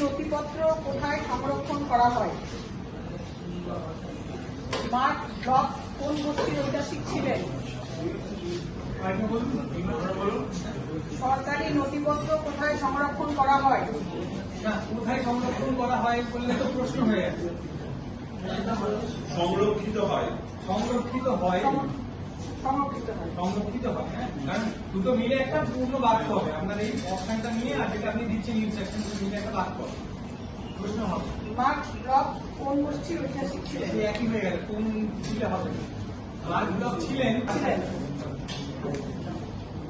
নথিপত্র কোথায় সংরক্ষণ করা হয়? মাঠ ব্লক কোন গোষ্ঠীর ঐতিহাসিক ছিলেন? সরকারি নথিপত্র কোথায় সংরক্ষণ করা হয়? কোথায় সংরক্ষণ করা হয় বললে তো প্রশ্ন হয়ে যাচ্ছে। সংরক্ষিত হয়, সংরক্ষিত হয়, সংরক্ষিত হয়। হ্যাঁ, কারণ দুটো মিলে একটা পূর্ণ বাক্য হবে। আপনার এই অপশনটা নিয়ে আর যেটা আপনি দিচ্ছেন ইনস্ট্রাকশন মিলে একটা বাক্য হবে, প্রশ্ন হবে। মাঠ ব্লক কোন গোষ্ঠীর ঐতিহাসিক ছিলেন? একই হয়ে গেল, কোন ছিল হবে। মার্ক ব্লক ছিলেন।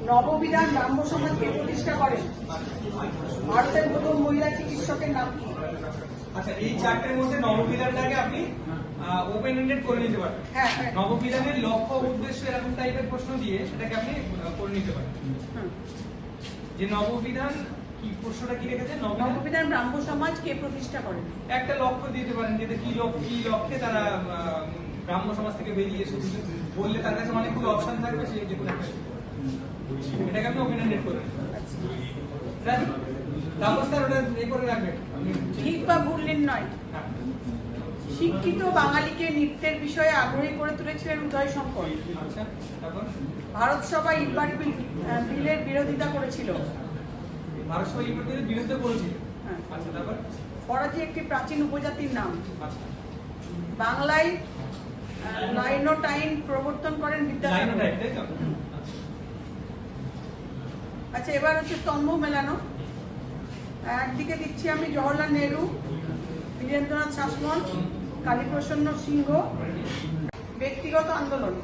নববিধান ব্রাহ্ম সমাজ কে প্রতিষ্ঠা করেন? ভারতের প্রথম মহিলা চিকিৎসকের নাম কি? আচ্ছা, এই চারটের মধ্যে নববিধানটাকে আপনি ওপেন এন্ডেড করে নিতে পারেন। নববিধানের লক্ষ্য উদ্দেশ্য এরকম টাইপের প্রশ্ন দিয়ে সেটাকে আপনি করে নিতে পারেন। যে নববিধান কি প্রশ্নটা কি রেখেছে? নববিধান ব্রাহ্ম সমাজ কে প্রতিষ্ঠা করেন? একটা লক্ষ্য দিতে পারেন, যেটা কি লক্ষ্যে তারা ব্রাহ্ম সমাজ থেকে বেরিয়ে এসেছে বললে তার কাছে অনেকগুলো অপশন থাকবে, সে যে কোনো একটা এটাকে আপনি ওপেন এন্ডেড করে নেবেন। তারপর স্যার ওটা এ করে রাখবেন। ঠিক বা ভুল নির্ণয়। শিক্ষিত বাঙালিকে নৃত্যের বিষয়ে আগ্রহী করে তুলেছিলেন উদয় শঙ্কর। আচ্ছা, তারপর ভারত সভা ইটবাট বিলের বিরোধিতা করেছিল। ভারত সভা ইটবাট বিলের বিরুদ্ধে করেছিল। আচ্ছা, তারপর ফরাজি একটি প্রাচীন উপজাতির নাম। আচ্ছা, বাংলায় লাইনোটাইন প্রবর্তন করেন বিদ্যাসাগর। লাইনোটাইন, তাই তো? আচ্ছা, এবার হচ্ছে স্তম্ভ মেলানো। একদিকে দিচ্ছি আমি জওহরলাল নেহরু, বীরেন্দ্রনাথ শাসমল, কালীপ্রসন্ন সিংহ। ব্যক্তিগত আন্দোলন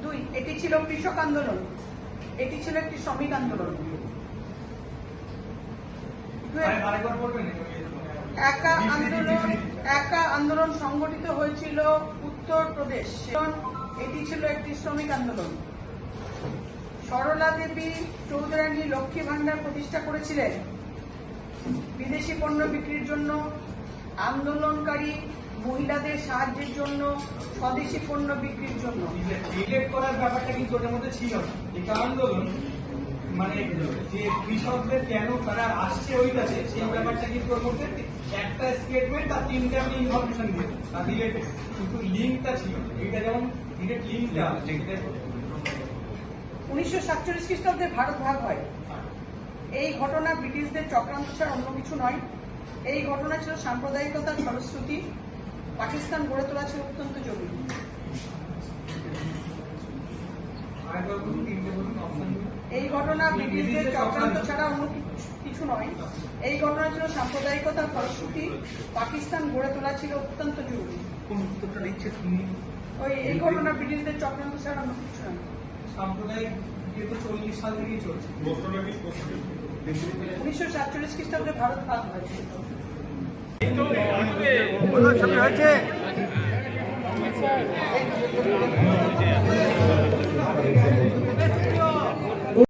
2, এটি ছিল কৃষক আন্দোলন, এটি ছিল একটি শ্রমিক আন্দোলন। একা আন্দোলন সংগঠিত হয়েছিল উত্তরপ্রদেশ, এটি ছিল একটি শ্রমিক আন্দোলন। সরলা দেবী চৌধুরানী লক্ষ্মী ভান্ডার প্রতিষ্ঠা করেছিলেন বিদেশি পণ্য বিক্রির জন্য, আন্দোলনকারী মহিলাদের সাহায্যের জন্য, স্বদেশি পণ্য বিক্রির জন্য। রিলেট করার ব্যাপারটা কিন্তু ওটার মধ্যে ছিল না। এই আন্দোলন মানে যে কৃষকদের কেন তারা আসছে ওই কাছে, সেই ব্যাপারটা কিন্তু ওর মধ্যে একটা স্টেটমেন্ট আর তিনটে আপনি ইনফরমেশন দিয়েছেন আর রিলেটেড, কিন্তু লিঙ্কটা ছিল। এইটা যেমন ডিরেক্ট লিঙ্কটা 1947 খ্রিস্টাব্দে ভারত ভাগ হয়। এই ঘটনা ব্রিটিশদের চক্রান্ত ছাড়া অন্য কিছু নয়। এই ঘটনা ছিল সাম্প্রদায়িকতার ফলশ্রুতি। পাকিস্তান গড়ে তোলা ছিল অত্যন্ত জরুরি। এই ঘটনা ব্রিটিশদের চক্রান্ত ছাড়া অন্য কিছু নয়। এই ঘটনা ছিল সাম্প্রদায়িকতার ফলশ্রুতি। পাকিস্তান গড়ে তোলা ছিল অত্যন্ত জরুরি। কোন উত্তরটা দিচ্ছে তুমি? এই ঘটনা ব্রিটিশদের চক্রান্ত ছাড়া অন্য কিছু নয়। সাম্প্রদায়িক তো 40 সাল থেকেই চলছে। 1947 খ্রিস্টাব্দে ভারত ভাগ হয়েছে। ছবি হয়েছে।